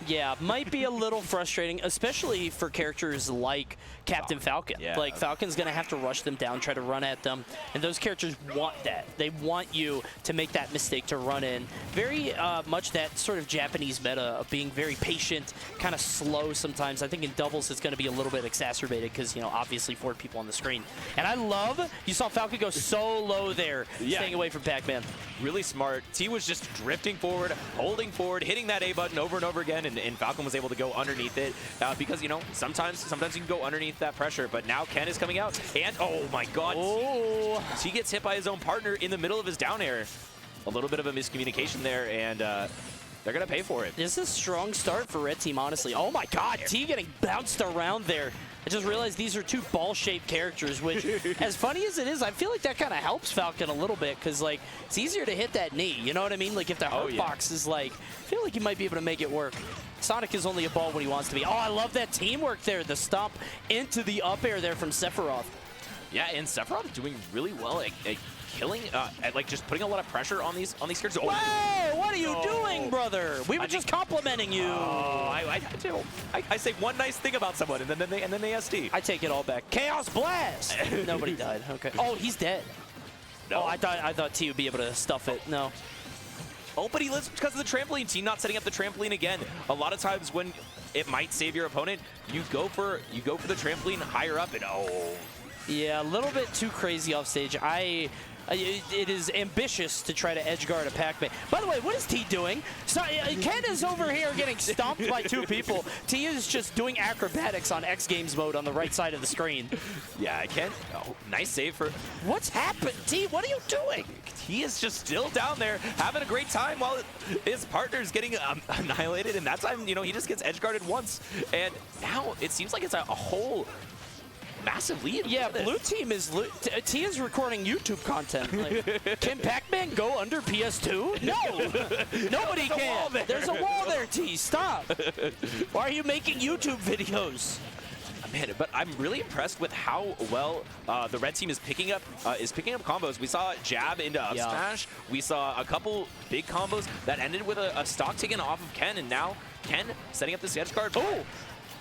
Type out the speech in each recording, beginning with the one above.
Yeah, might be a little frustrating, especially for characters like Captain Falcon. Yeah. Like, Falcon's going to have to rush them down, try to run at them, and those characters want that. They want you to make that mistake to run in. Very much that sort of Japanese meta of being very patient, kind of slow sometimes. I think in doubles it's going to be a little bit exacerbated because, you know, obviously 4 people on the screen. And I love, you saw Falcon go so low there, staying away from Pac-Man. Really smart. T was just drifting forward, holding forward, hitting that A button over and over again, and Falcon was able to go underneath it because, you know, sometimes you can go underneath that pressure, but now Ken is coming out, and oh my god, T gets hit by his own partner in the middle of his down air. A little bit of a miscommunication there, and they're going to pay for it. This is a strong start for Red Team, honestly. Oh my god, T getting bounced around there. I just realized these are 2 ball-shaped characters, which, as funny as it is, I feel like that kind of helps Falcon a little bit, because, like, it's easier to hit that knee, you know what I mean? Like, if the hurt box is, like, I feel like you might be able to make it work. Sonic is only a ball when he wants to be. Oh, I love that teamwork there. The stomp into the up air there from Sephiroth. Yeah, and Sephiroth doing really well at killing, at like just putting a lot of pressure on these characters. Oh. Whoa! What are you doing, brother? We were just complimenting you. Oh, I say one nice thing about someone, and then they SD. I take it all back. Chaos Blast. Nobody died. Okay. Oh, he's dead. No. Oh, I thought T would be able to stuff it. No. Oh, but he lives because of the trampoline. Team not setting up the trampoline again. A lot of times when it might save your opponent, you go for the trampoline higher up, and oh. Yeah, a little bit too crazy off stage. It is ambitious to try to edge guard a Pac-Man. By the way, what is T doing? So, Ken is over here getting stomped by 2 people. T is just doing acrobatics on X Games mode on the right side of the screen. Yeah, Ken. Oh, nice save for. What's happened? T, what are you doing? He is just still down there having a great time while his partner's getting annihilated, and that time, you know, he just gets edge guarded once, and now it seems like it's a whole massive lead. Yeah, blue team is T is recording YouTube content. Like, can Pac-Man go under PS2? No, nobody can. There's a wall there, T. Stop. Why are you making YouTube videos? Man, but I'm really impressed with how well the red team is picking up combos. We saw jab into up smash. We saw a couple big combos that ended with a stock taken off of Ken, and now Ken setting up this edge guard.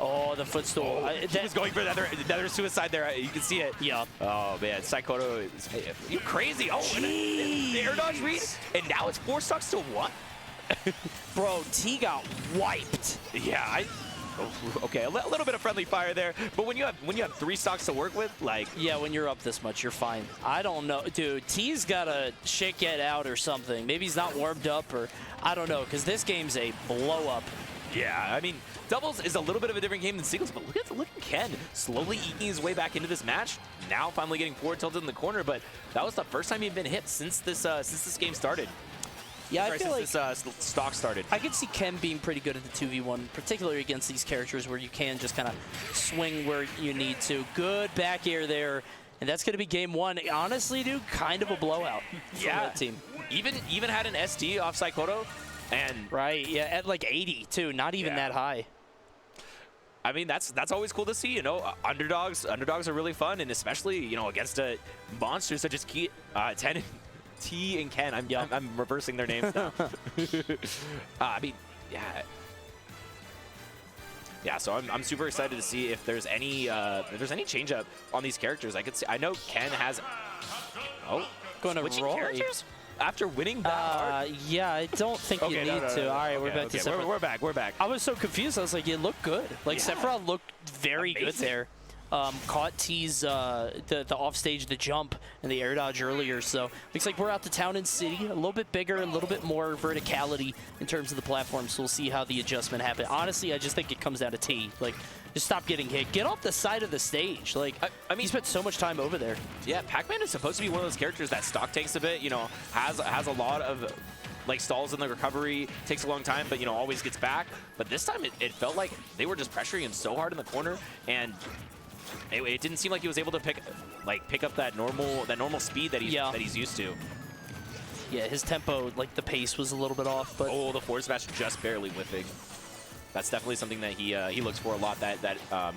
Oh, the footstool. He was going for another suicide there. You can see it. Yeah. Oh, man. Saikoro is you crazy. Oh, the air dodge read. And now it's 4 stocks to 1. Bro, T got wiped. Yeah, okay, a little bit of friendly fire there, but when you have 3 stocks to work with, like, yeah, when you're up this much, you're fine. I don't know, dude. T's gotta shake it out or something. Maybe he's not warmed up, or I don't know, because this game's a blow up. Yeah, I mean, doubles is a little bit of a different game than singles, but look at Ken slowly eking his way back into this match. Now finally getting forward tilted in the corner, but that was the first time he'd been hit since this game started. Yeah, I feel like this stock started. I could see Ken being pretty good at the 2v1, particularly against these characters where you can just kind of swing where you need to. Good back air there, and that's going to be game 1. Honestly, dude, kind of a blowout for that team. Even had an SD off Saikoro, and right, yeah, at like 80 too, not even that high. I mean, that's always cool to see. You know, underdogs are really fun, and especially, you know, against monsters such as T and Ken. I'm reversing their names now. I mean, yeah. So I'm super excited to see if there's any change up on these characters. I know Ken has going to switching Roy characters after winning that hard. Yeah, I don't think you need to. All right, we're back to Sephiroth. We're back. I was so confused. I was like, it looked good. Like Sephiroth looked very good there. Caught T's the offstage, the jump, and the air dodge earlier. So looks like we're out to Town and City, a little bit bigger, a little bit more verticality in terms of the platform. So we'll see how the adjustment happens. Honestly, I just think it comes down to T. Like, just stop getting hit. Get off the side of the stage. Like, I mean, he spent so much time over there. Yeah, Pac-Man is supposed to be one of those characters that stock takes a bit. You know, has a lot of like stalls in the recovery, takes a long time, but, you know, always gets back. But this time it felt like they were just pressuring him so hard in the corner, and it didn't seem like he was able to pick up that normal speed that he's used to. Yeah, his tempo, like the pace was a little bit off, but the forward smash just barely whiffing. That's definitely something that he looks for a lot, that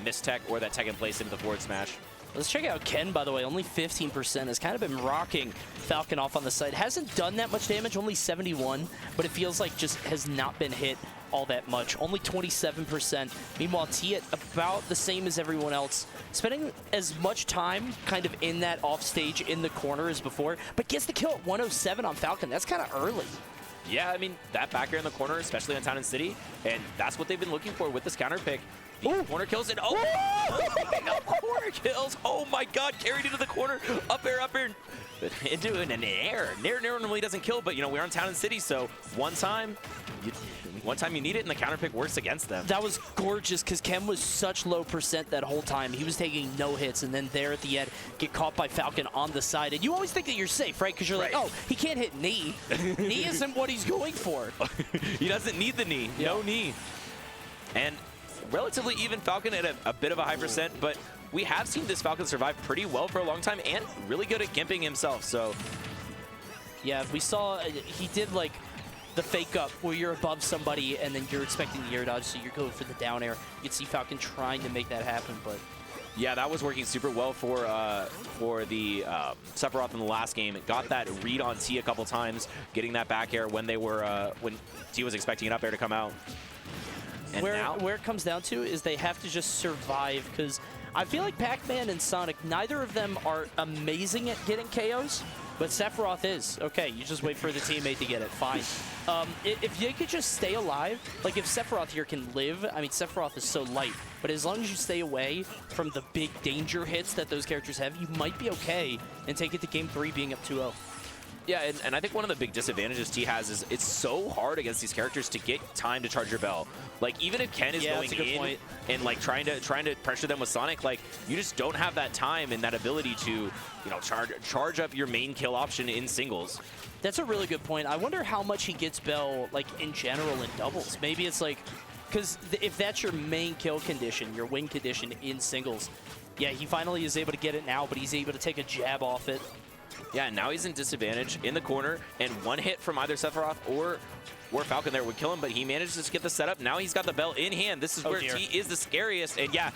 mistech or that tech in place into the forward smash. Let's check out Ken, by the way. Only 15%. Has kind of been rocking Falcon off on the side. Hasn't done that much damage, only 71, but it feels like just has not been hit all that much. Only 27%. Meanwhile, T at about the same as everyone else. Spending as much time kind of in that offstage in the corner as before, but gets the kill at 107 on Falcon. That's kind of early. Yeah, I mean, that back air in the corner, especially on Town and City, and that's what they've been looking for with this counter pick. Corner kills it. Oh, corner kills. Oh my God, carried into the corner. Up air, into an air. Nair normally doesn't kill, but you know, we're on Town and City, so one time you need it, and the counter pick works against them. That was gorgeous because Kem was such low percent that whole time. He was taking no hits, and then there at the end, get caught by Falcon on the side. And you always think that you're safe, right? Because you're like, oh, he can't hit knee. Knee isn't what he's going for. He doesn't need the knee. Yeah. No knee. And relatively even Falcon at a bit of a high percent, but we have seen this Falcon survive pretty well for a long time and really good at gimping himself, so. Yeah, we saw he did like the fake up where you're above somebody and then you're expecting the air dodge, so you're going for the down air. You can see Falcon trying to make that happen, but. Yeah, that was working super well for the Sephiroth in the last game. It got that read on T a couple times, getting that back air when they were when T was expecting an up air to come out. And where it comes down to is they have to just survive, because I feel like Pac-Man and Sonic, neither of them are amazing at getting KOs, but Sephiroth is. Okay, you just wait for the teammate to get it, fine. If they could just stay alive, like if Sephiroth here can live, I mean, Sephiroth is so light, but as long as you stay away from the big danger hits that those characters have, you might be okay and take it to game 3 being up 2-0. Yeah, and I think one of the big disadvantages T has is it's so hard against these characters to get time to charge your bell. Like, even if Ken is going in and like trying to pressure them with Sonic, like, you just don't have that time and that ability to, you know, charge up your main kill option in singles. That's a really good point. I wonder how much he gets Bell, like, in general in doubles. Maybe it's like, because if that's your main kill condition, your win condition in singles, yeah, he finally is able to get it now, but he's able to take a jab off it. Yeah, now he's in disadvantage in the corner, and one hit from either Sephiroth or Falcon there would kill him, but he manages to get the setup. Now he's got the bell in hand. This is where T is the scariest, and yeah,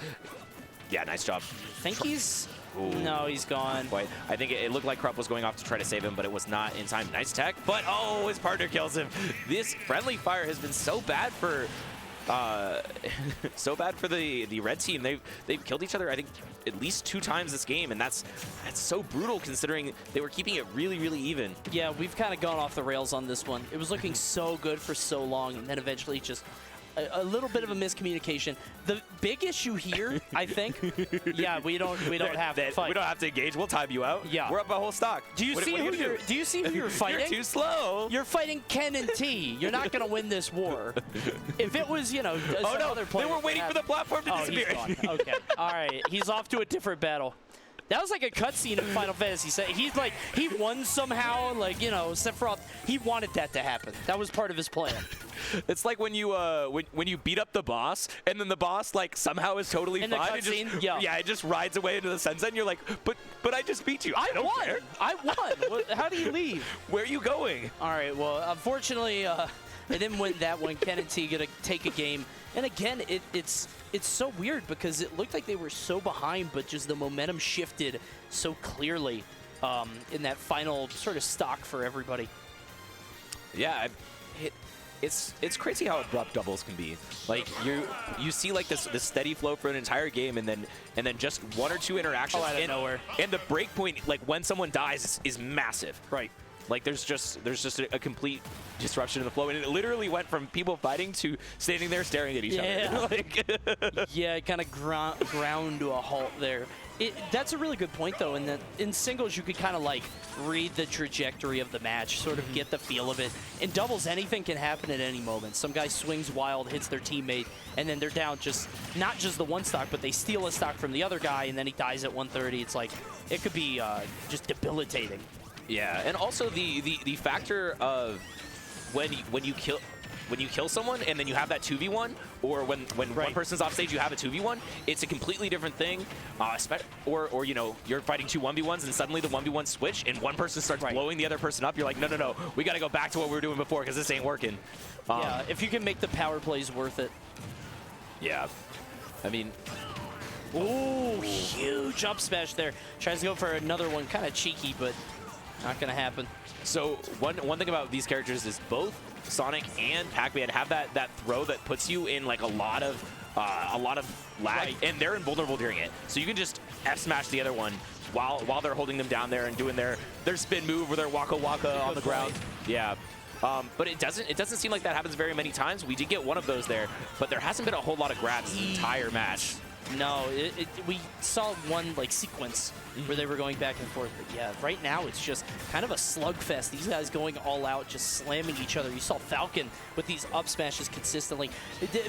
nice job. I think he's... Ooh. No, he's gone. Quite. I think it looked like Krupp was going off to try to save him, but it was not in time. Nice tech, but oh, his partner kills him. This friendly fire has been so bad for... the red team. They've killed each other, I think, at least 2 times this game, and that's so brutal considering they were keeping it really, really even. Yeah, we've kind of gone off the rails on this one. It was looking so good for so long, and then eventually just a little bit of a miscommunication. The big issue here, I think, yeah, we don't have to fight. We don't have to engage. We'll time you out. Yeah, we're up a whole stock. Do you see who you're fighting? You're too slow. You're fighting Ken and T. You're not gonna win this war. If it was, you know, some other player, they were waiting for the platform to disappear. He's gone. Okay, all right, he's off to a different battle. That was like a cutscene in Final Fantasy. He's like, he won somehow, like, you know, Sephiroth, he wanted that to happen. That was part of his plan. It's like when you when you beat up the boss, and then the boss, like, somehow is totally in fine. The cutscene? Yeah, it just rides away into the sunset, and you're like, but I just beat you. I don't care. I won. How do you leave? Where are you going? All right, well, unfortunately, they didn't win that one. Ken and T gonna take a game. And again, it's so weird because it looked like they were so behind, but just the momentum shifted so clearly in that final sort of stock for everybody. Yeah, it's crazy how abrupt doubles can be. Like, you see like this steady flow for an entire game, and then just 1 or 2 interactions out of nowhere. And the break point, like when someone dies, is massive. Right. Like, there's just a complete disruption in the flow, and it literally went from people fighting to standing there staring at each other. Like, yeah, it kind of ground to a halt there. That's a really good point, though, in that in singles you could kind of like read the trajectory of the match, sort of get the feel of it. In doubles, anything can happen at any moment. Some guy swings wild, hits their teammate, and then they're down not just the one stock, but they steal a stock from the other guy, and then he dies at 130. It's like, it could be just debilitating. Yeah, and also the factor of when you kill someone and then you have that 2v1, or when one person's off stage you have a 2v1, it's a completely different thing. Or you know, you're fighting 2 1v1s and suddenly the 1v1 switch and one person starts blowing the other person up. You're like, no, we got to go back to what we were doing before because this ain't working. Yeah, if you can make the power plays worth it. Yeah, I mean. Ooh, huge up smash there. Tries to go for another one, kind of cheeky, but not going to happen. So one thing about these characters is both Sonic and Pac-Man have that throw that puts you in like a lot of lag, and they're invulnerable during it. So you can just F smash the other one while they're holding them down there and doing their spin move or their waka waka on the ground. Yeah. But it doesn't seem like that happens very many times. We did get one of those there, but there hasn't been a whole lot of grabs the entire match. No, we saw one like sequence where they were going back and forth. But yeah, right now it's just kind of a slugfest. These guys going all out, just slamming each other. You saw Falcon with these up smashes consistently.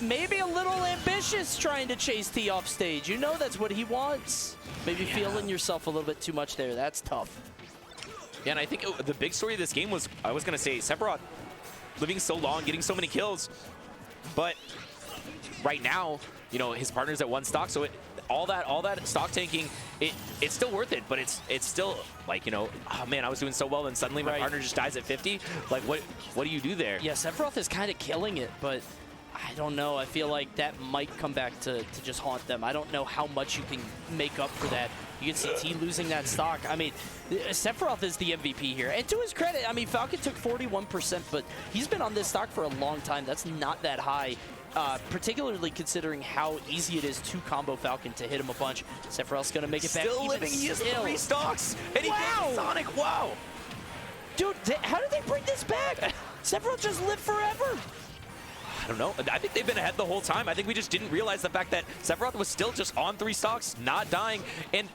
Maybe a little ambitious trying to chase T off stage. You know that's what he wants. Maybe feeling yourself a little bit too much there. That's tough. Yeah, and I think the big story of this game was, I was going to say, Sephiroth living so long, getting so many kills. But right now, you know, his partner's at 1 stock, so all that stock tanking, it's still worth it, but it's still like, you know, oh man, I was doing so well, and suddenly my partner just dies at 50. Like, what do you do there? Yeah, Sephiroth is kind of killing it, but I don't know. I feel like that might come back to just haunt them. I don't know how much you can make up for that. You can see T losing that stock. I mean, Sephiroth is the MVP here. And to his credit, I mean, Falcon took 41%, but he's been on this stock for a long time. That's not that high, particularly considering how easy it is to combo Falcon to hit him a bunch. Sephiroth's going to make it back. Still living. He has 3 stocks. And he gave Sonic. Wow. Dude, how did they bring this back? Sephiroth just lived forever. I don't know. I think they've been ahead the whole time. I think we just didn't realize the fact that Sephiroth was still just on 3 stocks, not dying, and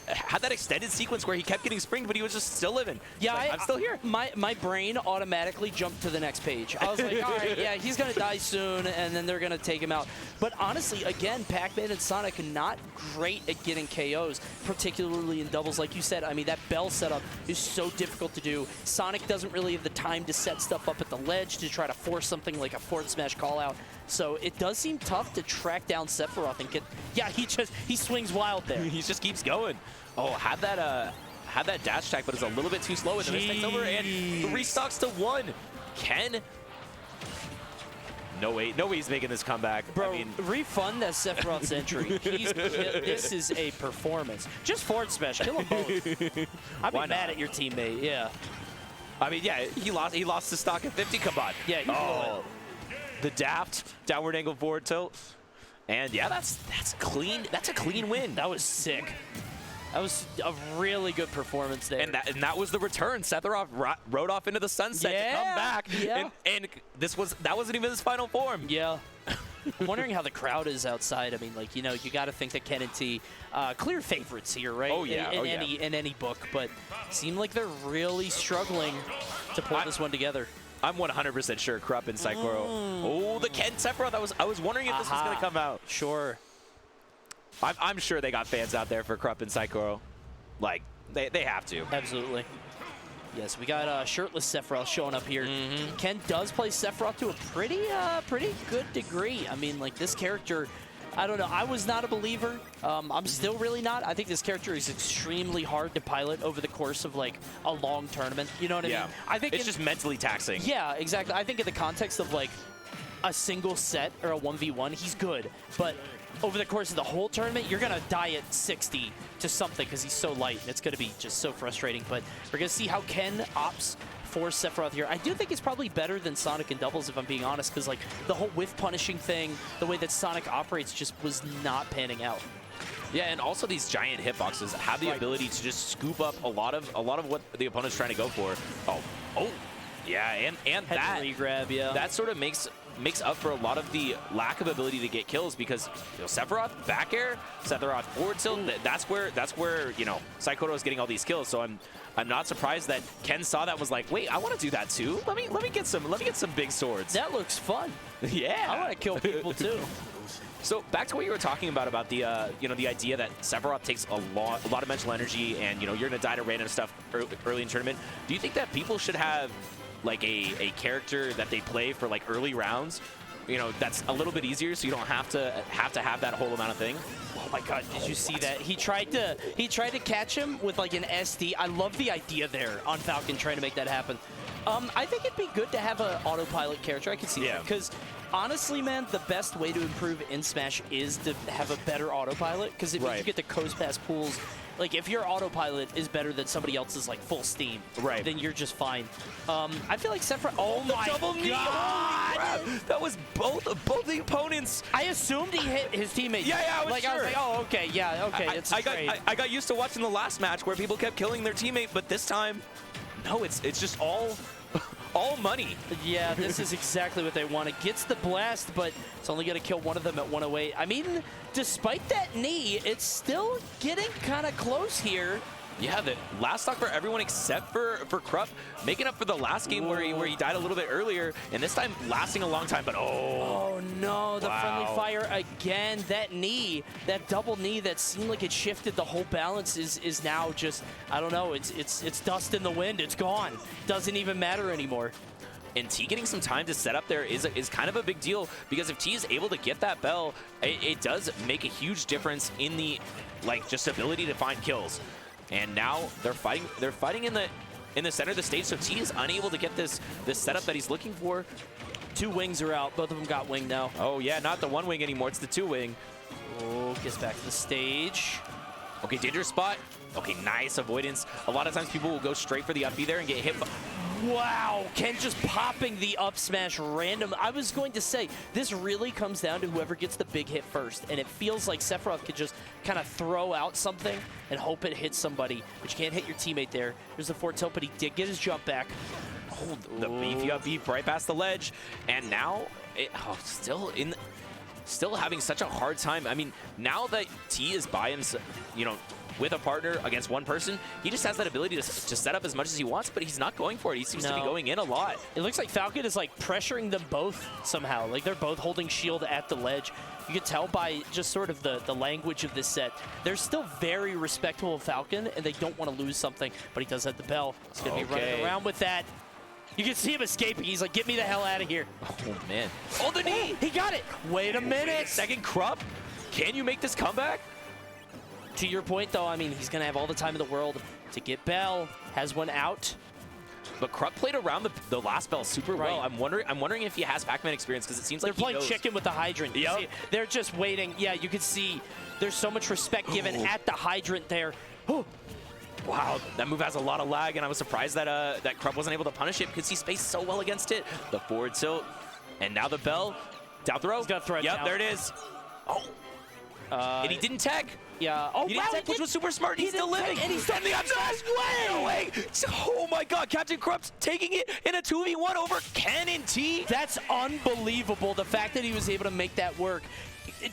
had that extended sequence where he kept getting springed, but he was just still living. Yeah, like, I'm still here. My brain automatically jumped to the next page. I was like, all right, yeah, he's going to die soon, and then they're going to take him out. But honestly, again, Pac-Man and Sonic not great at getting KOs, particularly in doubles. Like you said, I mean, that bell setup is so difficult to do. Sonic doesn't really have the time to set stuff up at the ledge to try to force something like a forward smash call out. So it does seem tough to track down Sephiroth and get, yeah, he swings wild there. He just keeps going. Oh, had that dash attack, but it's a little bit too slow, and then this takes over, and 3 stocks to 1. Ken, no way he's making this comeback. Bro, I mean, refund that Sephiroth's entry. This is a performance. Just forward smash, kill them both. I'd be mad at your teammate, yeah. I mean, yeah, he lost the stock at 50. Come on. Yeah, he blew it. The daft downward angle forward tilt, and yeah, that's clean. That's a clean win. That was sick. That was a really good performance there. And that was the return. Sephiroth rode off into the sunset to come back. Yeah. And that wasn't even his final form. Yeah. I'm wondering how the crowd is outside. I mean, like, you know, you got to think that Ken and T, clear favorites here, right? Oh yeah. In any book, but seem like they're really struggling to pull this one together. I'm 100% sure CRUP and Saikoro. Oh, the Ken Sephiroth. I was wondering if this was going to come out. Sure. I'm sure they got fans out there for CRUP and Saikoro. Like, they have to. Absolutely. Yes, we got shirtless Sephiroth showing up here. Ken does play Sephiroth to a pretty good degree. I mean, like, this character, I don't know. I was not a believer. I'm still really not. I think this character is extremely hard to pilot over the course of, like, a long tournament. You know what I mean? I think it's just mentally taxing. Yeah, exactly. I think in the context of, like, a single set or a 1v1, he's good. But over the course of the whole tournament, you're going to die at 60 to something because he's so light. It's going to be just so frustrating. But we're going to see how Ken opts for Sephiroth here. I do think it's probably better than Sonic in doubles, if I'm being honest, because, like, the whole whiff punishing thing, the way that Sonic operates just was not panning out. Yeah, and also these giant hitboxes have the ability to just scoop up a lot of what the opponent's trying to go for. Oh, yeah, and that grab, yeah. That sort of makes up for a lot of the lack of ability to get kills, because, you know, Sephiroth back air, Sephiroth forward tilt, that's where you know, Saikoro is getting all these kills. So I'm not surprised that Ken saw that, was like, wait, I want to do that too. Let me get some big swords. That looks fun. Yeah, I want to kill people too. So back to what you were talking about the you know, the idea that Sephiroth takes a lot of mental energy, and, you know, you're gonna die to random stuff early in tournament. Do you think that people should have, like, a character that they play for, like, early rounds, you know, that's a little bit easier, so you don't have to have that whole amount of thing? Oh my God, did you see that? He tried to catch him with, like, an SD. I love the idea there on Falcon trying to make that happen. I think it'd be good to have an autopilot character. I can see that, because Honestly, man, the best way to improve in Smash is to have a better autopilot, because if you get the coast pass pools, like if your autopilot is better than somebody else's like full steam, then you're just fine. I feel like Sephiroth. Oh my double knee! God! That was both the opponents. I assumed he hit his teammate. Yeah, I was sure. I was like, oh, okay, yeah, okay. I got used to watching the last match where people kept killing their teammate, but this time, no, it's just all money. Yeah, this is exactly what they want. It gets the blast, but it's only going to kill one of them at 108. I mean, despite that knee, it's still getting kind of close here. Yeah, the last stock for everyone except for CRUP, making up for the last game where he died a little bit earlier, and this time lasting a long time, but oh no, the friendly fire again. That knee, that double knee that seemed like it shifted the whole balance is now just, I don't know, it's dust in the wind, it's gone. Doesn't even matter anymore. And T getting some time to set up there is kind of a big deal, because if T is able to get that bell, it does make a huge difference in the just ability to find kills. And now they're fighting in the center of the stage, so T is unable to get this setup that he's looking for. 2 wings are out. Both of them got wing now. Oh yeah, not the 1 wing anymore, it's the 2 wing. Oh, gets back to the stage. Okay, dangerous spot. Okay, nice avoidance. A lot of times people will go straight for the up B there and get hit. Wow, Ken just popping the up smash random. I was going to say, this really comes down to whoever gets the big hit first, and it feels like Sephiroth could just kind of throw out something and hope it hits somebody, but you can't hit your teammate there. There's the forward tilt, but he did get his jump back. Oh, the beefy up beef right past the ledge, and now still having such a hard time. I mean, now that T is by himself, with a partner against one person, he just has that ability to set up as much as he wants, but he's not going for it. He seems to be going in a lot. It looks like Falcon is pressuring them both somehow. Like they're both holding shield at the ledge. You can tell by just sort of the language of this set. They're still very respectful of Falcon, and they don't want to lose something, but he does have the bell. He's going to be running around with that. You can see him escaping. He's like, get me the hell out of here. Oh, man. Oh, the knee! He got it! Wait a minute! Wait a second, CRUP? Can you make this comeback? To your point, though, I mean, he's going to have all the time in the world to get Bell. Has one out. But CRUP played around the last bell super well. I'm wondering if he has Pac-Man experience, because it seems like they're playing chicken with the hydrant. Yep. They're just waiting. Yeah, you can see there's so much respect given at the hydrant there. Wow, that move has a lot of lag, and I was surprised that that CRUP wasn't able to punish it, because he spaced so well against it. The forward tilt, and now the bell. Down throw. He's gonna throw it Yep, down. there it is. Oh. And he didn't tag. Yeah. Oh, he didn't tag, which was super smart. He's still living. And he's still the upside. No way. Oh my God, CaptainCRUP's taking it in a 2v1 over Ken and T. That's unbelievable. The fact that he was able to make that work.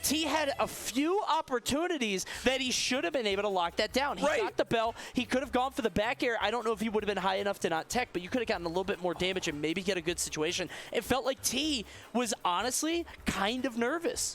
T had a few opportunities that he should have been able to lock that down. He got the bell. He could have gone for the back air. I don't know if he would have been high enough to not tech, but you could have gotten a little bit more damage and maybe get a good situation. It felt like T was honestly kind of nervous.